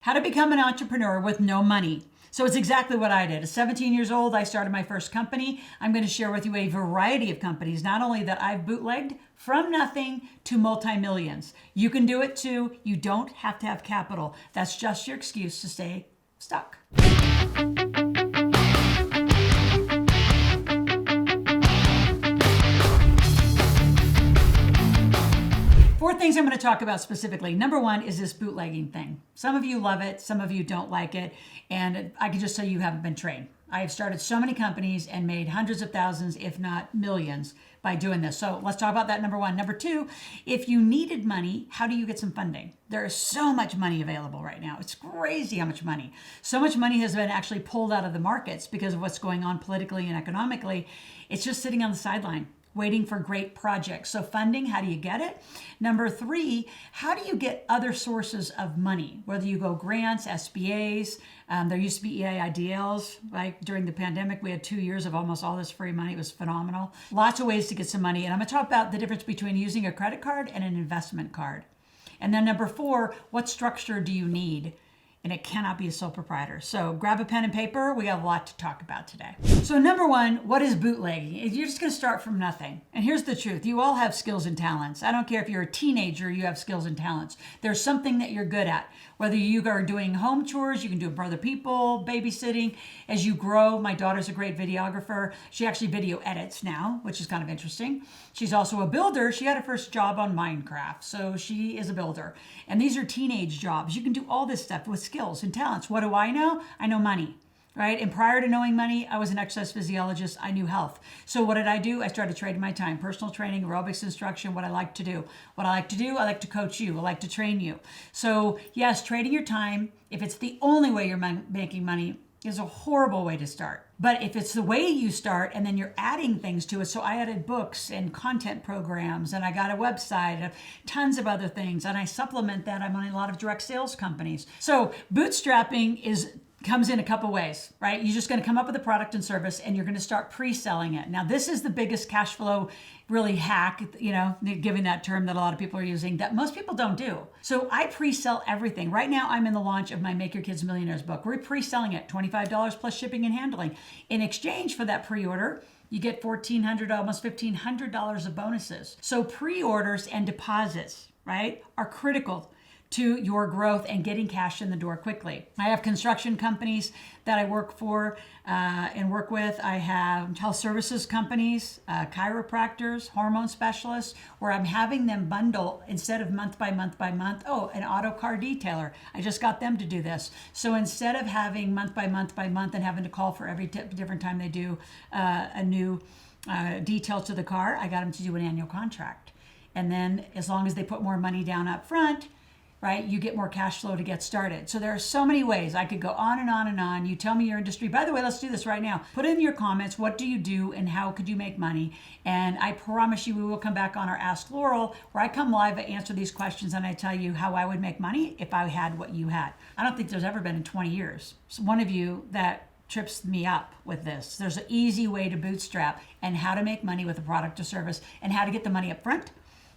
How to become an entrepreneur with no money. So it's exactly what I did. At 17 years old, I started my first company. I'm going to share with you a variety of companies, not only that I've bootlegged from nothing to multi-millions. You can do it too. You don't have to have capital. That's just your excuse to stay stuck. Four things I'm going to talk about specifically. Number one is this bootlegging thing. Some of you love it, some of you don't like it, and I can just say you haven't been trained. I have started so many companies and made hundreds of thousands, if not millions, by doing this. So let's talk about that, number one. Number two, if you needed money, how do you get some funding? There is so much money available right now. It's crazy how much money. So much money has been actually pulled out of the markets because of what's going on politically and economically. It's just sitting on the sideline, waiting for great projects. So funding, how do you get it? Number three, how do you get other sources of money? Whether you go grants, SBAs, there used to be EIDLs, right? During the pandemic, we had 2 years of almost all this free money. It was phenomenal. Lots of ways to get some money. And I'm gonna talk about the difference between using a credit card and an investment card. And then number four, what structure do you need? And it cannot be a sole proprietor. So grab a pen and paper. We got a lot to talk about today. So number one, what is bootlegging? You're just gonna start from nothing. And here's the truth. You all have skills and talents. I don't care if you're a teenager, you have skills and talents. There's something that you're good at. Whether you are doing home chores, you can do it for other people, babysitting. As you grow, my daughter's a great videographer. She actually video edits now, which is kind of interesting. She's also a builder. She had her first job on Minecraft. So she is a builder. And these are teenage jobs. You can do all this stuff with skills and talents. What do I know? I know money, right? And prior to knowing money, I was an exercise physiologist. I knew health. So what did I do? I started trading my time, personal training, aerobics instruction, what I like to do. What I like to do, I like to coach you. I like to train you. So yes, trading your time, if it's the only way you're making money, is a horrible way to start. But if it's the way you start and then you're adding things to it, so I added books and content programs and I got a website and tons of other things, and I supplement that. I'm on a lot of direct sales companies. So bootstrapping comes in a couple ways, right? You're just going to come up with a product and service and you're going to start pre-selling it. Now, this is the biggest cash flow really hack, given that term that a lot of people are using, that most people don't do. So I pre-sell everything. Right now, I'm in the launch of my Make Your Kids Millionaires book. We're pre-selling it, $25 plus shipping and handling. In exchange for that pre-order, you get $1,400, almost $1,500 of bonuses. So pre-orders and deposits, right, are critical to your growth and getting cash in the door quickly. I have construction companies that I work for and work with. I have health services companies, chiropractors, hormone specialists, where I'm having them bundle instead of month by month by month. Oh, an auto car detailer. I just got them to do this. So instead of having month by month by month and having to call for every different time they do a new detail to the car, I got them to do an annual contract. And then as long as they put more money down up front, right, you get more cash flow to get started. So there are so many ways. I could go on and on and on. You tell me your industry. By the way, let's do this right now. Put in your comments, what do you do and how could you make money? And I promise you we will come back on our Ask Loral, where I come live, I answer these questions, and I tell you how I would make money if I had what you had. I don't think there's ever been in 20 years one of you that trips me up with this. There's an easy way to bootstrap and how to make money with a product or service and how to get the money up front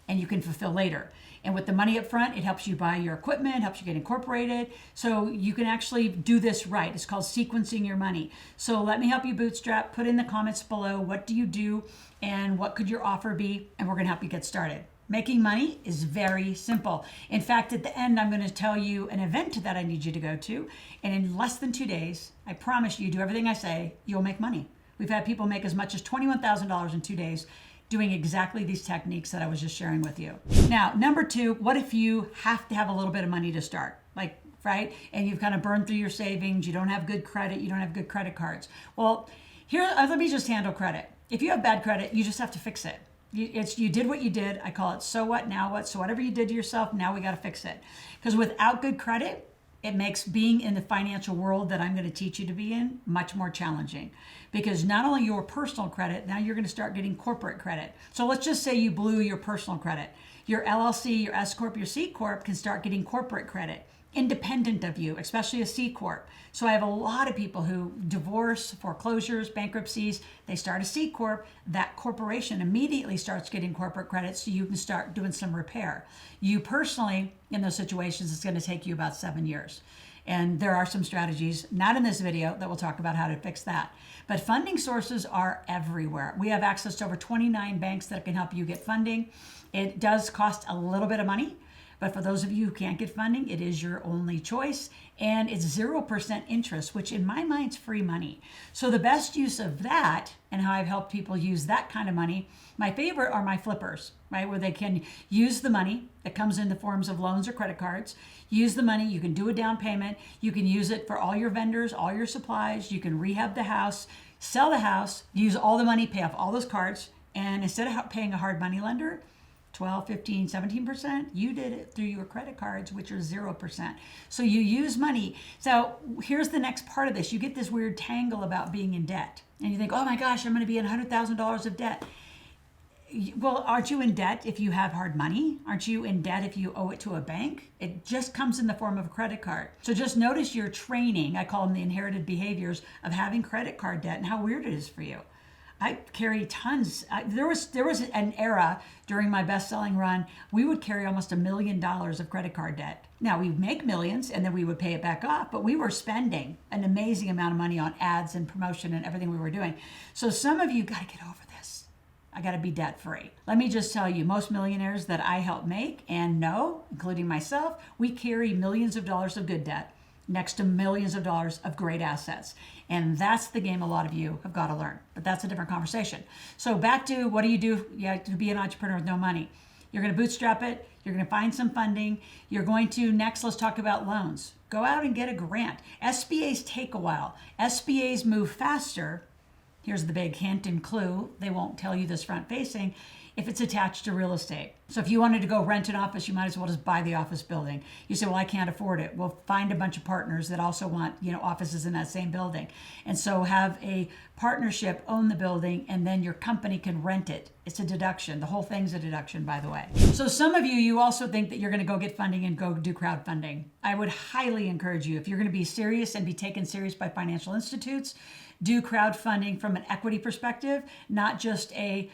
and you can fulfill later. And with the money up front, it helps you buy your equipment, helps you get incorporated. So you can actually do this right. It's called sequencing your money. So let me help you bootstrap. Put in the comments below, what do you do and what could your offer be? And we're gonna help you get started. Making money is very simple. In fact, at the end, I'm gonna tell you an event that I need you to go to. And in less than 2 days, I promise you, do everything I say, you'll make money. We've had people make as much as $21,000 in 2 days doing exactly these techniques that I was just sharing with you. Now, number two, what if you have to have a little bit of money to start? Right? And you've kind of burned through your savings, you don't have good credit, you don't have good credit cards. Well, here, let me just handle credit. If you have bad credit, you just have to fix it. You did what you did. I call it so what, now what. So whatever you did to yourself, now we got to fix it. Because without good credit, it makes being in the financial world that I'm going to teach you to be in much more challenging. Because not only your personal credit, now you're going to start getting corporate credit. So let's just say you blew your personal credit. Your LLC, your S Corp, your C Corp can start getting corporate credit, independent of you, especially a C Corp. So I have a lot of people who divorce, foreclosures, bankruptcies, they start a C Corp, that corporation immediately starts getting corporate credit so you can start doing some repair. You personally, in those situations, it's going to take you about 7 years. And there are some strategies, not in this video, that will talk about how to fix that. But funding sources are everywhere. We have access to over 29 banks that can help you get funding. It does cost a little bit of money, but for those of you who can't get funding, it is your only choice. And it's 0% interest, which in my mind is free money. So the best use of that, and how I've helped people use that kind of money, my favorite are my flippers, right? Where they can use the money that comes in the forms of loans or credit cards. Use the money, you can do a down payment. You can use it for all your vendors, all your supplies. You can rehab the house, sell the house, use all the money, pay off all those cards. And instead of paying a hard money lender, 12, 15, 17%, you did it through your credit cards, which are 0%. So you use money. So here's the next part of this. You get this weird tangle about being in debt. And you think, oh my gosh, I'm going to be in $100,000 of debt. Well, aren't you in debt if you have hard money? Aren't you in debt if you owe it to a bank? It just comes in the form of a credit card. So just notice your training, I call them the inherited behaviors of having credit card debt, and how weird it is for you. I carry tons. There was an era during my best-selling run, we would carry almost $1 million of credit card debt. Now, we make millions and then we would pay it back off, but we were spending an amazing amount of money on ads and promotion and everything we were doing. So some of you got to get over this. I got to be debt-free. Let me just tell you, most millionaires that I help make and know, including myself, we carry millions of dollars of good debt next to millions of dollars of great assets. And that's the game a lot of you have got to learn. But that's a different conversation. So back to, what do you do to be an entrepreneur with no money? You're going to bootstrap it. You're going to find some funding. You're going to, next, let's talk about loans. Go out and get a grant. SBAs take a while. SBAs move faster. Here's the big hint and clue. They won't tell you this front facing. If it's attached to real estate. So if you wanted to go rent an office, you might as well just buy the office building. You say, well, I can't afford it. Well, find a bunch of partners that also want, offices in that same building. And so have a partnership own the building, and then your company can rent it. It's a deduction. The whole thing's a deduction, by the way. So some of you also think that you're going to go get funding and go do crowdfunding. I would highly encourage you, if you're going to be serious and be taken serious by financial institutes, do crowdfunding from an equity perspective, not just a,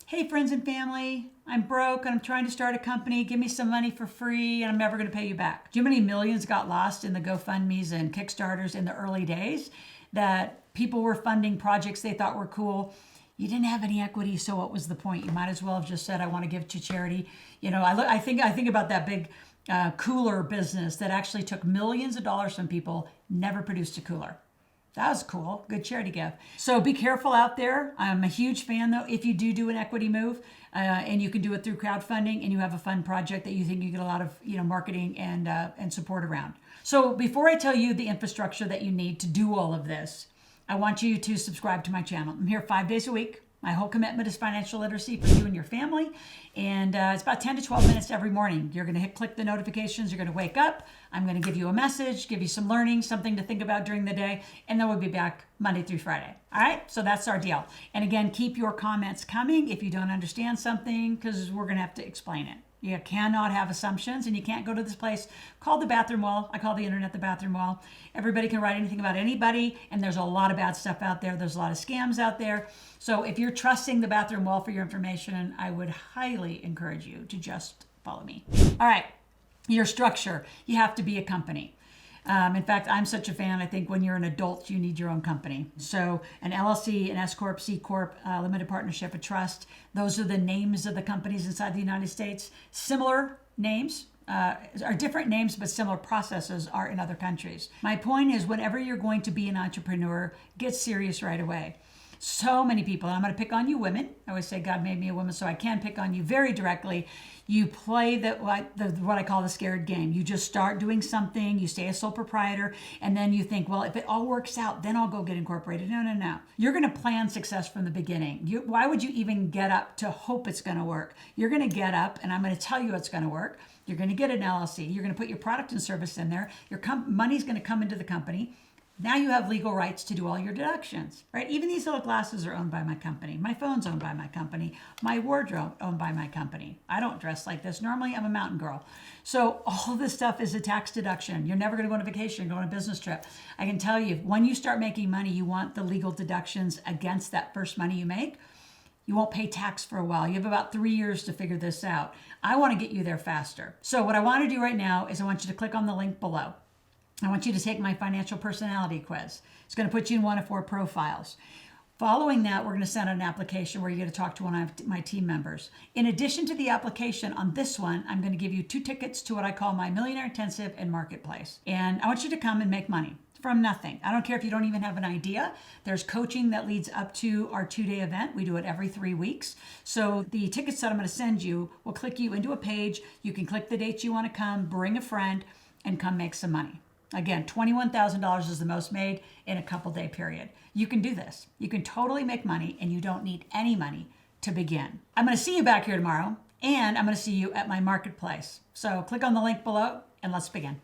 hey, friends and family, I'm broke and I'm trying to start a company. Give me some money for free and I'm never going to pay you back. Do you know how many millions got lost in the GoFundMes and Kickstarters in the early days that people were funding projects they thought were cool? You didn't have any equity, so what was the point? You might as well have just said, I want to give to charity. I think about that big cooler business that actually took millions of dollars from people, never produced a cooler. That was cool. Good charity gift. So be careful out there. I'm a huge fan, though, if you do an equity move and you can do it through crowdfunding and you have a fun project that you think you get a lot of marketing and support around. So before I tell you the infrastructure that you need to do all of this, I want you to subscribe to my channel. I'm here 5 days a week. My whole commitment is financial literacy for you and your family. And it's about 10 to 12 minutes every morning. You're going to click the notifications. You're going to wake up. I'm going to give you a message, give you some learning, something to think about during the day. And then we'll be back Monday through Friday. All right? So that's our deal. And again, keep your comments coming if you don't understand something, because we're going to have to explain it. You cannot have assumptions, and you can't go to this place called the bathroom wall. I call the internet the bathroom wall. Everybody can write anything about anybody, and there's a lot of bad stuff out there. There's a lot of scams out there. So if you're trusting the bathroom wall for your information, I would highly encourage you to just follow me. All right, your structure. You have to be a company. In fact, I'm such a fan. I think when you're an adult, you need your own company. So an LLC, an S Corp, C Corp, limited partnership, a trust. Those are the names of the companies inside the United States. Similar names are different names, but similar processes are in other countries. My point is, whenever you're going to be an entrepreneur, get serious right away. So many people, and I'm going to pick on you women. I always say God made me a woman, so I can pick on you very directly. You play what I call the scared game. You just start doing something, you stay a sole proprietor, and then you think, well, if it all works out, then I'll go get incorporated. No. You're going to plan success from the beginning. Why would you even get up to hope it's going to work? You're going to get up, and I'm going to tell you it's going to work. You're going to get an LLC. You're going to put your product and service in there. Your money's going to come into the company. Now you have legal rights to do all your deductions, right? Even these little glasses are owned by my company. My phone's owned by my company. My wardrobe owned by my company. I don't dress like this. Normally, I'm a mountain girl. So all this stuff is a tax deduction. You're never going to go on a vacation, go on a business trip. I can tell you, when you start making money, you want the legal deductions against that first money you make. You won't pay tax for a while. You have about 3 years to figure this out. I want to get you there faster. So what I want to do right now is I want you to click on the link below. I want you to take my financial personality quiz. It's going to put you in one of 4 profiles. Following that, we're going to send out an application where you get to talk to one of my team members. In addition to the application on this one, I'm going to give you 2 tickets to what I call my Millionaire Intensive and Marketplace. And I want you to come and make money from nothing. I don't care if you don't even have an idea. There's coaching that leads up to our 2-day event. We do it every 3 weeks. So the tickets that I'm going to send you will click you into a page. You can click the dates you want to come, bring a friend, and come make some money. Again, $21,000 is the most made in a couple-day period. You can do this. You can totally make money, and you don't need any money to begin. I'm going to see you back here tomorrow, and I'm going to see you at my marketplace. So click on the link below, and let's begin.